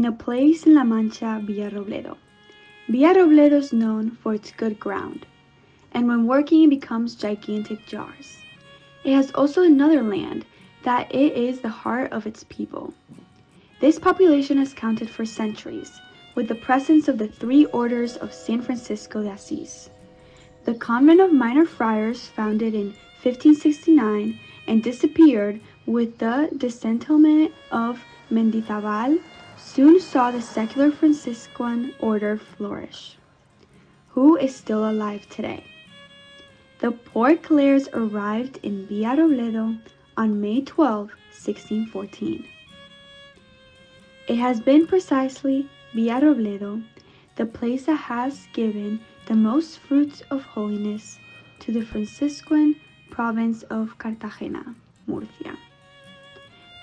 in a place in La Mancha, Villarrobledo. Villarrobledo is known for its good ground, and when working it becomes gigantic jars. It has also another land that it is the heart of its people. This population has counted for centuries, with the presence of the three orders of Saint Francisco de Assisi. The Convent of Minor Friars, founded in 1569 and disappeared with the disentitlement of Mendizábal, soon saw the secular Franciscan order flourish, who is still alive today. The poor Clares arrived in Villarrobledo on May 12, 1614. It has been precisely Villarrobledo, the place that has given the most fruits of holiness to the Franciscan province of Cartagena, Murcia,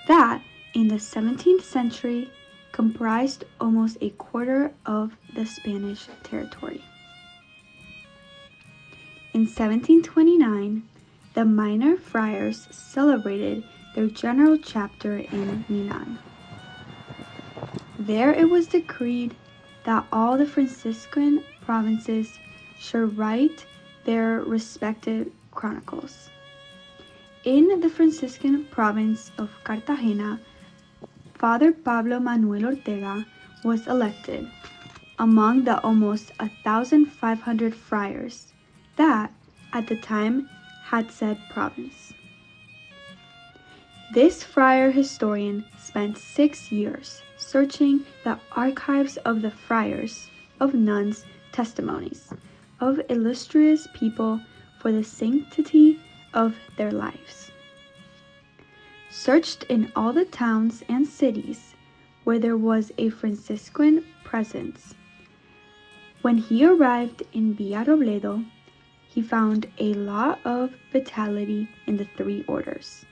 that in the 17th century comprised almost a quarter of the Spanish territory. In 1729, the minor friars celebrated their general chapter in Milan. There it was decreed that all the Franciscan provinces should write their respective chronicles. In the Franciscan province of Cartagena, Father Pablo Manuel Ortega was elected among the almost 1,500 friars that, at the time, had said province. This friar historian spent 6 years searching the archives of the friars, of nuns' testimonies, of illustrious people for the sanctity of their lives. Searched in all the towns and cities where there was a Franciscan presence. When he arrived in Villarrobledo, he found a lot of vitality in the three orders,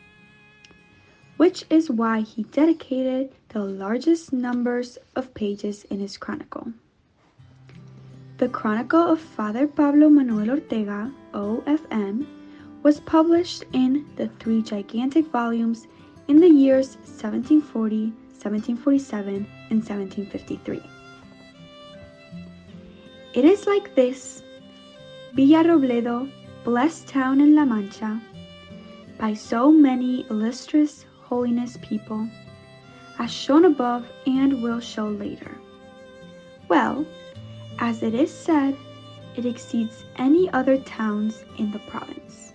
which is why he dedicated the largest numbers of pages in his chronicle. The Chronicle of Father Pablo Manuel Ortega, OFM, was published in the 3 gigantic volumes in the years 1740, 1747, and 1753. It is like this: Villarrobledo, blessed town in La Mancha, by so many illustrious holiness people, as shown above and will show later. Well, as it is said, it exceeds any other towns in the province.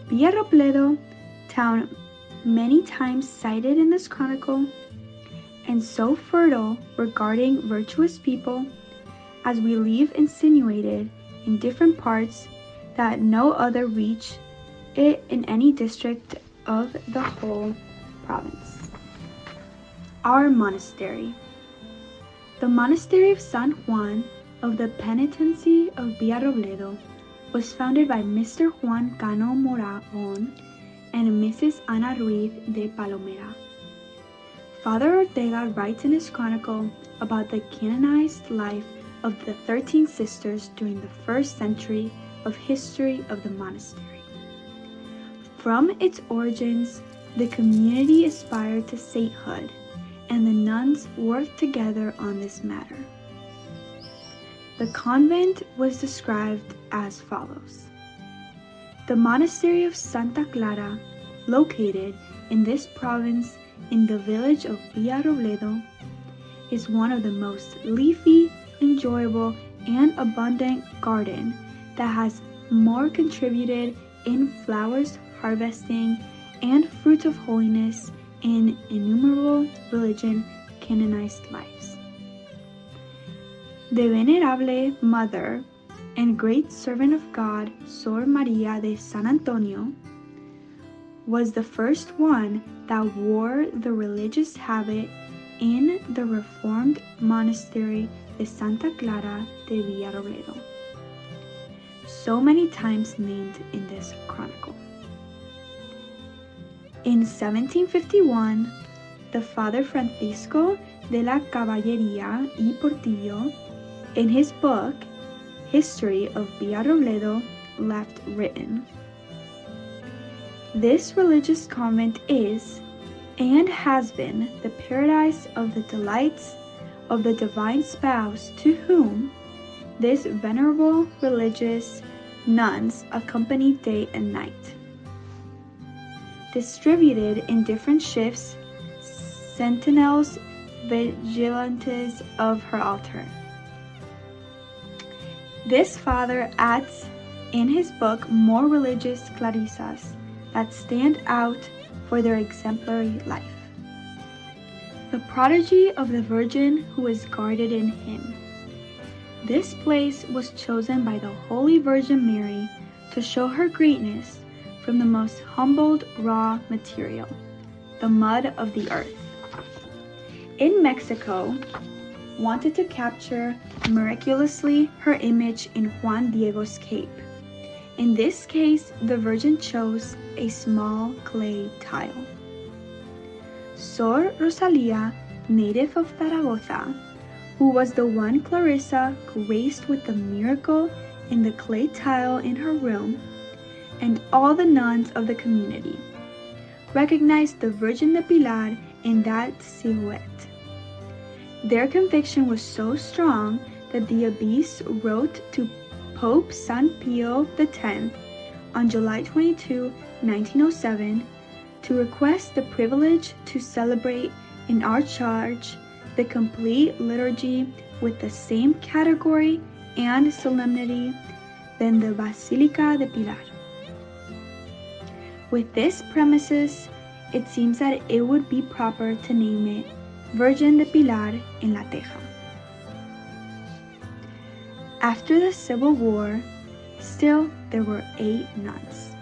Villarrobledo, town many times cited in this chronicle, and so fertile regarding virtuous people, as we leave insinuated in different parts that no other reach it in any district of the whole province. Our monastery. The monastery of San Juan of the Penitency of Villarrobledo was founded by Mr. Juan Cano Moragon and Mrs. Ana Ruiz de Palomera. Father Ortega writes in his chronicle about the canonized life of the 13 sisters during the first century of history of the monastery. From its origins, the community aspired to sainthood, and the nuns worked together on this matter. The convent was described as follows. The monastery of Santa Clara, located in this province in the village of Villarrobledo, is one of the most leafy, enjoyable, and abundant garden that has more contributed in flowers harvesting and fruits of holiness in innumerable religion canonized lives. The Venerable Mother and great servant of God, Sor Maria de San Antonio, was the first one that wore the religious habit in the Reformed monastery de Santa Clara de Villarrobledo, so many times named in this chronicle. In 1751, the Father Francisco de la Caballería y Portillo, in his book, History of Villarrobledo, left written, "This religious convent is, and has been the paradise of the delights of the divine spouse, to whom these venerable religious nuns accompany day and night. Distributed in different shifts, sentinels vigilantes of her altar. This father adds in his book more religious clarisas that stand out for their exemplary life. The prodigy of the Virgin who is guarded in him. This place was chosen by the Holy Virgin Mary to show her greatness from the most humbled raw material, the mud of the earth. In Mexico, wanted to capture miraculously her image in Juan Diego's cape. In this case, the Virgin chose a small clay tile. Sor Rosalia, native of Zaragoza, who was the one Clarissa graced with the miracle in the clay tile in her room, and all the nuns of the community recognized the Virgin de Pilar in that silhouette. Their conviction was so strong that the abbess wrote to Pope St. Pio X on July 22, 1907, to request the privilege to celebrate in our church the complete liturgy with the same category and solemnity than the Basilica de Pilar. With this premises, it seems that it would be proper to name it Virgin de Pilar en La Teja. After the Civil War, still there were 8 nuns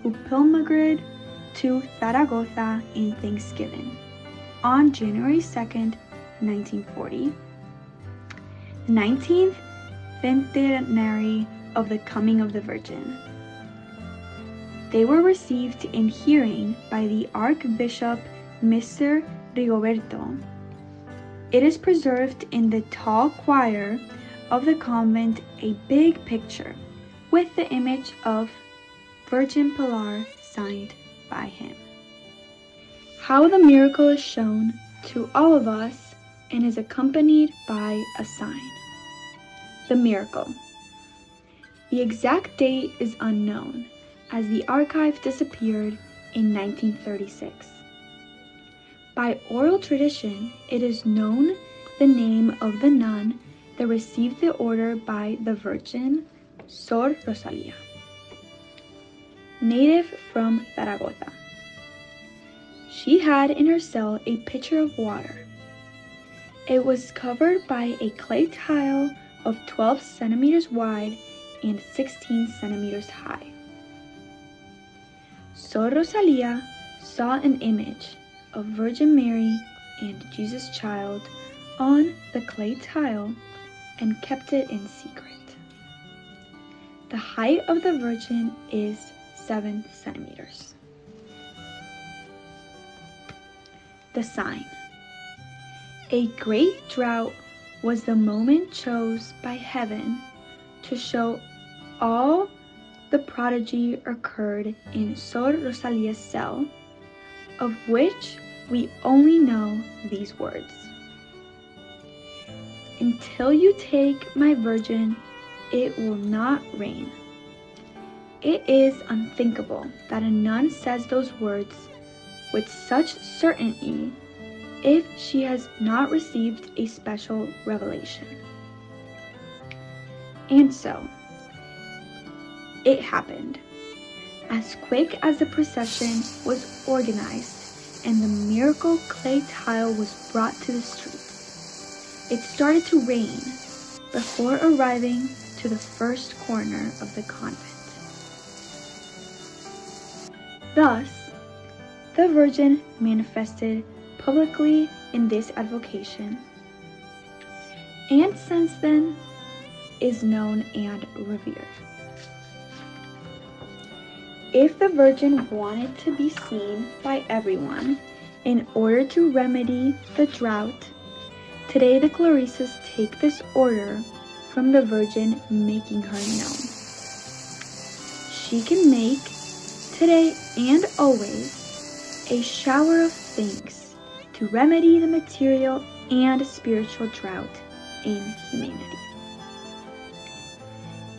who pilgrimed to Zaragoza in Thanksgiving on January 2nd, 1940, the 19th centenary of the coming of the Virgin. They were received in hearing by the Archbishop Mr. Rigoberto. It is preserved in the tall choir of the convent, a big picture with the image of Virgin Pilar signed by him. How the miracle is shown to all of us and is accompanied by a sign. The miracle. The exact date is unknown, as the archive disappeared in 1936. By oral tradition, it is known the name of the nun that received the order by the Virgin, Sor Rosalia, native from Zaragoza. She had in her cell a pitcher of water. It was covered by a clay tile of 12 centimeters wide and 16 centimeters high. Sor Rosalia saw an image of Virgin Mary and Jesus Child on the clay tile and kept it in secret. The height of the Virgin is 7 centimeters. The sign. A great drought was the moment chose by heaven to show all the prodigy occurred in Sor Rosalia's cell, of which we only know these words. Until you take my Virgin, it will not rain. It is unthinkable that a nun says those words with such certainty if she has not received a special revelation. And so, it happened. As quick as the procession was organized and the miracle clay tile was brought to the street, it started to rain before arriving to the first corner of the convent. Thus, the Virgin manifested publicly in this advocation, and since then is known and revered. If the Virgin wanted to be seen by everyone in order to remedy the drought, today the Clarissas take this order from the Virgin, making her known. She can make, today and always, a shower of things to remedy the material and spiritual drought in humanity.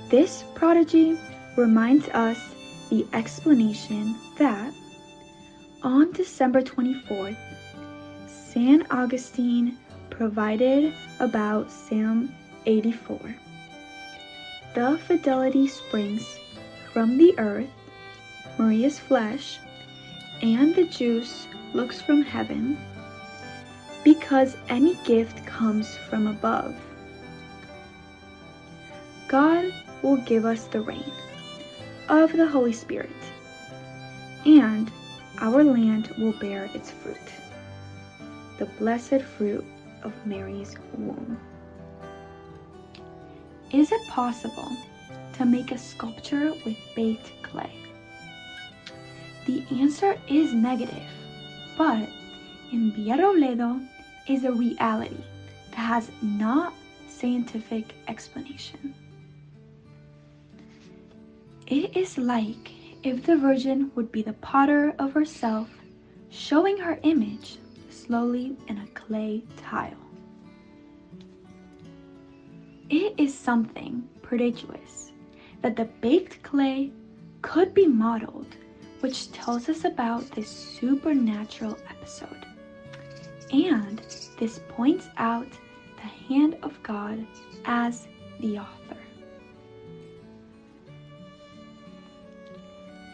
This prodigy reminds us the explanation that on December 24th, St. Augustine provided about Psalm 84. The fidelity springs from the earth, Maria's flesh, and the juice looks from heaven, because any gift comes from above. God will give us the rain of the Holy Spirit, and our land will bear its fruit, the blessed fruit of Mary's womb. Is it possible to make a sculpture with baked clay? The answer is negative, but in Villarrobledo is a reality that has not scientific explanation. It is like if the Virgin would be the potter of herself, showing her image slowly in a clay tile. It is something prodigious that the baked clay could be modeled, which tells us about this supernatural episode. And this points out the hand of God as the author.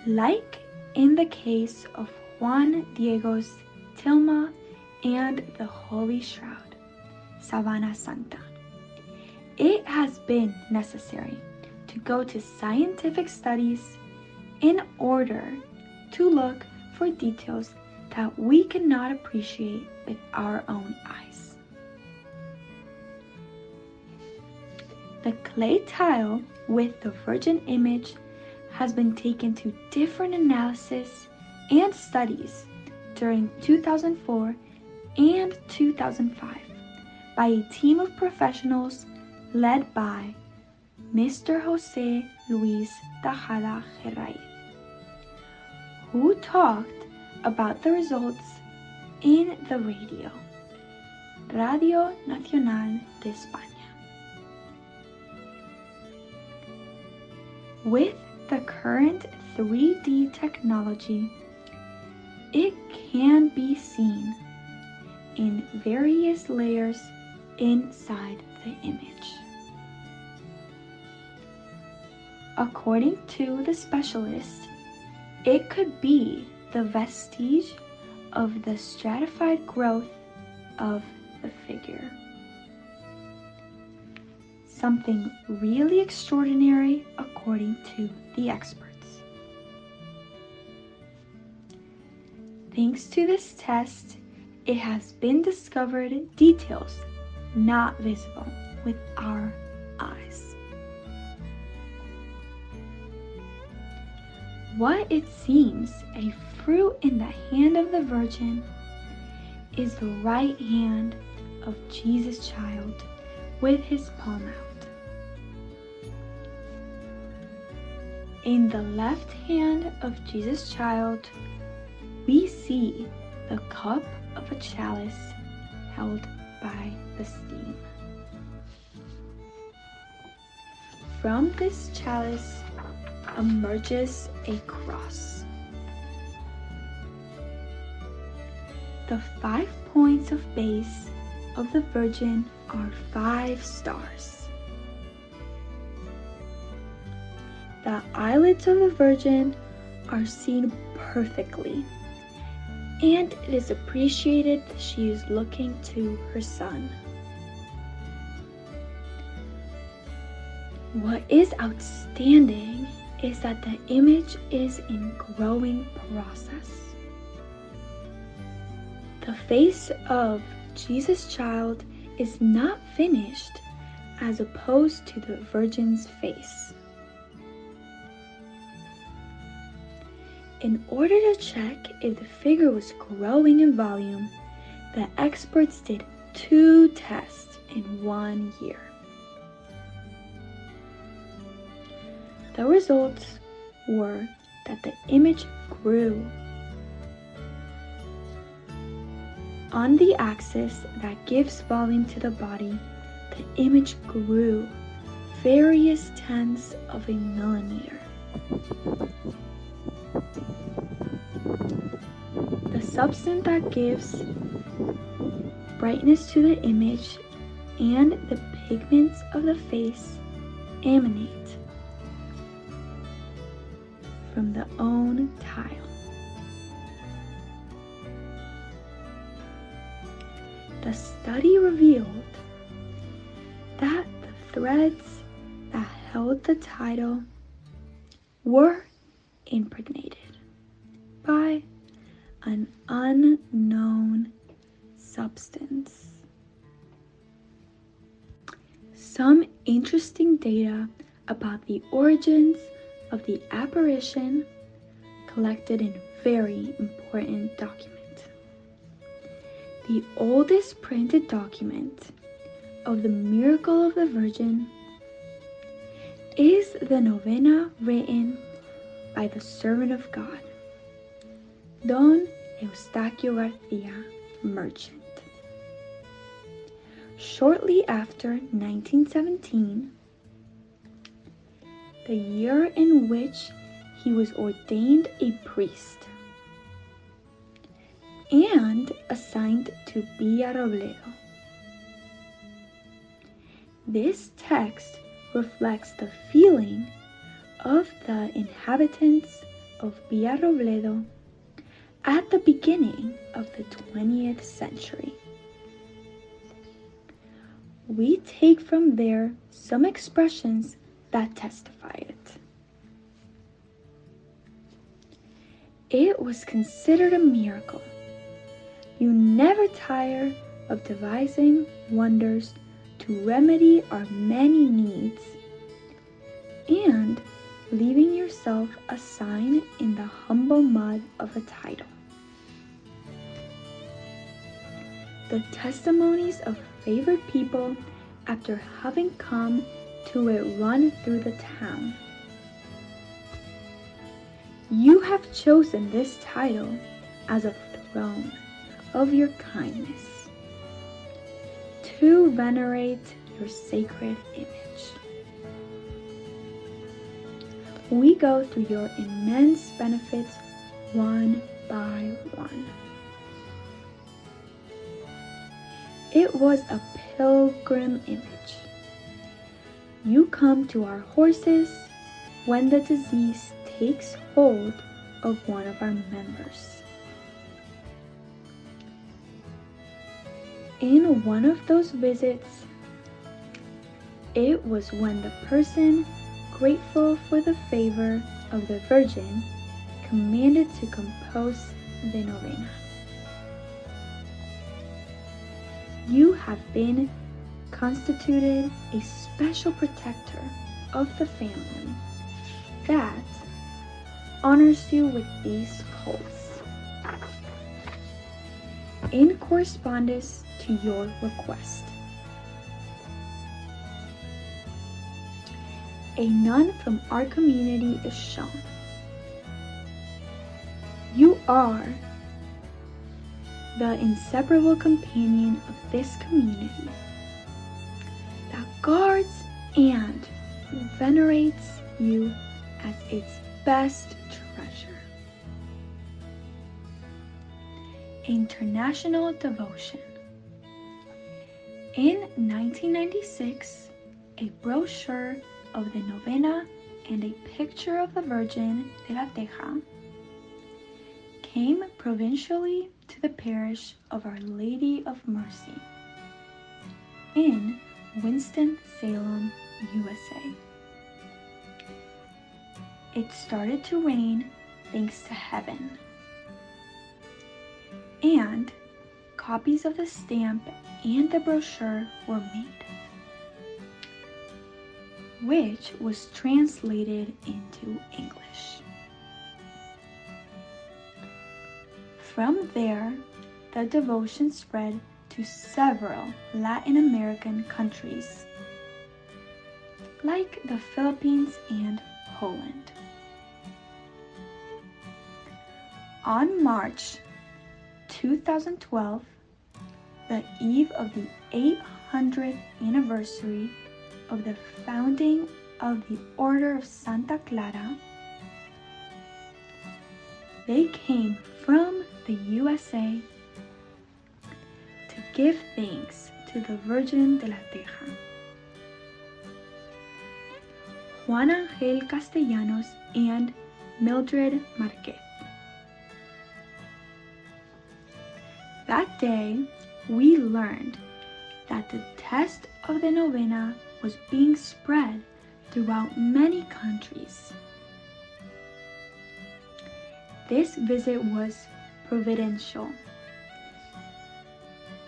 Like in the case of Juan Diego's tilma and the Holy Shroud, Sabana Santa, it has been necessary to go to scientific studies in order to look for details that we cannot appreciate with our own eyes. The clay tile with the Virgin image has been taken to different analysis and studies during 2004 and 2005 by a team of professionals led by Mr. Jose Luis Tejada Geray, who talked about the results in the Radio Nacional de España. With the current 3D technology, it can be seen in various layers inside the image. According to the specialist, it could be the vestige of the stratified growth of the figure. Something really extraordinary according to the experts. Thanks to this test, it has been discovered details not visible with our eyes. What it seems a fruit in the hand of the Virgin is the right hand of Jesus' child with his palm out. In the left hand of Jesus' child, we see the cup of a chalice held by the steam. From this chalice emerges a cross. The 5 points of base of the Virgin are 5 stars. The eyelids of the Virgin are seen perfectly, and it is appreciated that she is looking to her Son. What is outstanding is that the image is in growing process. The face of Jesus' child is not finished as opposed to the Virgin's face. In order to check if the figure was growing in volume, the experts did 2 tests in 1 year. The results were that the image grew. On the axis that gives volume to the body, the image grew various tenths of a millimeter. The substance that gives brightness to the image and the pigments of the face emanate from the own tile. The study revealed that the threads that held the title were impregnated by an unknown substance. Some interesting data about the origins of the apparition collected in very important document. The oldest printed document of the miracle of the Virgin is the novena written by the servant of God, Don Eustaquio Garcia, merchant. Shortly after 1917, the year in which he was ordained a priest and assigned to Villarrobledo. This text reflects the feeling of the inhabitants of Villarrobledo at the beginning of the 20th century. We take from there some expressions that testify it. It was considered a miracle. You never tire of devising wonders to remedy our many needs and leaving yourself a sign in the humble mud of a title. The testimonies of favored people after having come to it run through the town. You have chosen this title as a throne of your kindness to venerate your sacred image. We go through your immense benefits one by one. It was a pilgrim image. You come to our horses when the disease takes hold of one of our members. In one of those visits, it was when the person, grateful for the favor of the Virgin, commanded to compose the novena. You have been constituted a special protector of the family that honors you with these cults. In correspondence to your request, a nun from our community is shown. You are the inseparable companion of this community that guards and venerates you as its best treasure. International devotion. In 1996, a brochure of the novena and a picture of the Virgin De La Teja came provincially to the parish of Our Lady of Mercy in Winston-Salem, USA. It started to rain thanks to heaven, and copies of the stamp and the brochure were made, which was translated into English. From there, the devotion spread to several Latin American countries, like the Philippines and Poland. On March 2012, the eve of the 800th anniversary of the founding of the Order of Santa Clara, they came from the USA to give thanks to the Virgin De La Teja. Juan Angel Castellanos and Mildred Marquez. That day, we learned that the test of the novena was being spread throughout many countries. This visit was providential,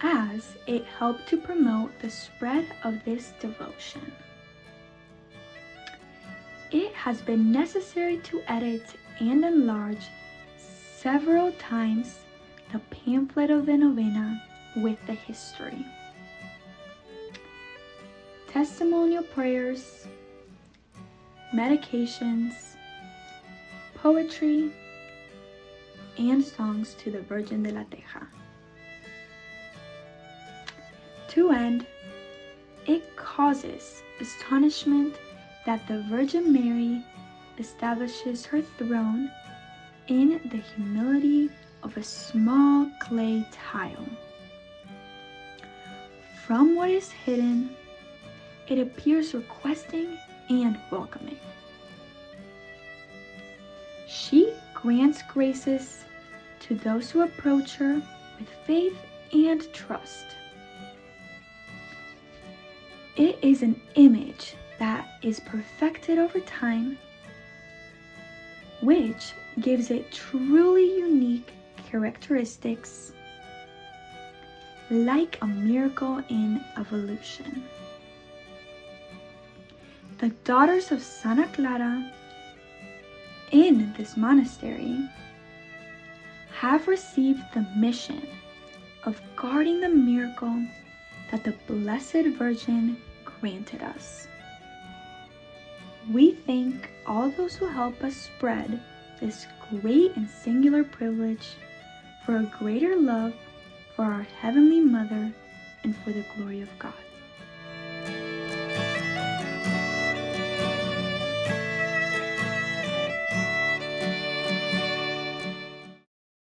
as it helped to promote the spread of this devotion. It has been necessary to edit and enlarge several times the pamphlet of the novena with the history, testimonial prayers, medications, poetry, and songs to the Virgin de la Teja. To end, it causes astonishment that the Virgin Mary establishes her throne in the humility of a small clay tile. From what is hidden, it appears requesting and welcoming. She grants graces to those who approach her with faith and trust. It is an image that is perfected over time, which gives it truly unique characteristics, like a miracle in evolution. The daughters of Santa Clara in this monastery have received the mission of guarding the miracle that the Blessed Virgin granted us. We thank all those who help us spread this great and singular privilege for a greater love for our Heavenly Mother and for the glory of God.